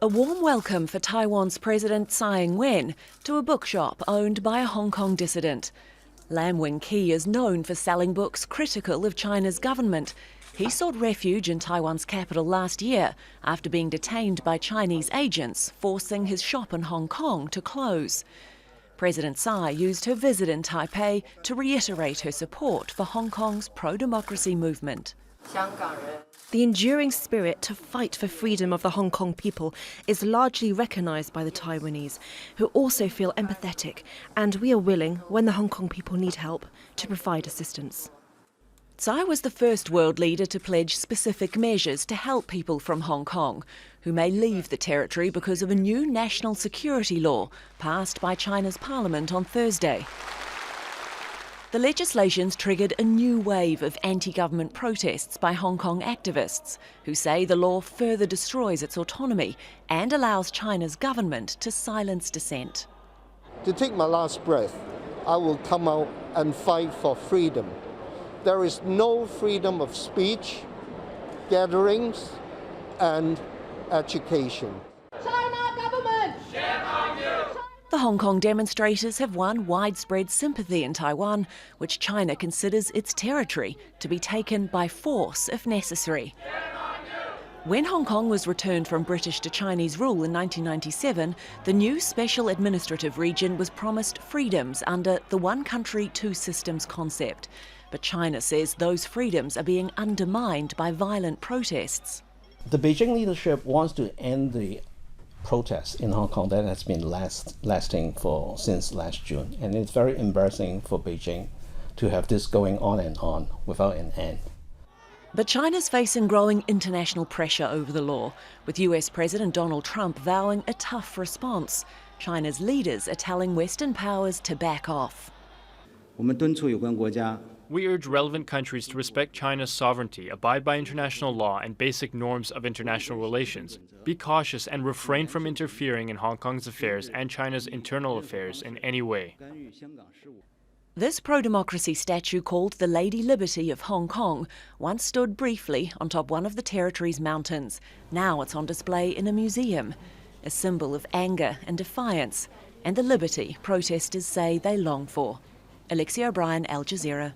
A warm welcome for Taiwan's President Tsai Ing-wen to a bookshop owned by a Hong Kong dissident. Lam Wing-ki is known for selling books critical of China's government. He sought refuge in Taiwan's capital last year after being detained by Chinese agents, forcing his shop in Hong Kong to close. President Tsai used her visit in Taipei to reiterate her support for Hong Kong's pro-democracy movement. The enduring spirit to fight for freedom of the Hong Kong people is largely recognised by the Taiwanese, who also feel empathetic, and we are willing, when the Hong Kong people need help, to provide assistance. Tsai was the first world leader to pledge specific measures to help people from Hong Kong, who may leave the territory because of a new national security law passed by China's parliament on Thursday. The legislation's triggered a new wave of anti-government protests by Hong Kong activists, who say the law further destroys its autonomy and allows China's government to silence dissent. To take my last breath, I will come out and fight for freedom. There is no freedom of speech, gatherings, and education. China government! Shame on you! The Hong Kong demonstrators have won widespread sympathy in Taiwan, which China considers its territory, to be taken by force if necessary. When Hong Kong was returned from British to Chinese rule in 1997, the new special administrative region was promised freedoms under the one country, two systems concept. But China says those freedoms are being undermined by violent protests. The Beijing leadership wants to end the protests in Hong Kong that has been lasting since last June. And it's very embarrassing for Beijing to have this going on and on without an end. But China's facing growing international pressure over the law, with US President Donald Trump vowing a tough response. China's leaders are telling Western powers to back off. We urge relevant countries to respect China's sovereignty, abide by international law and basic norms of international relations, be cautious and refrain from interfering in Hong Kong's affairs and China's internal affairs in any way. This pro-democracy statue, called the Lady Liberty of Hong Kong, once stood briefly on top one of the territory's mountains. Now it's on display in a museum, a symbol of anger and defiance, and the liberty protesters say they long for. Alexi, Al Jazeera.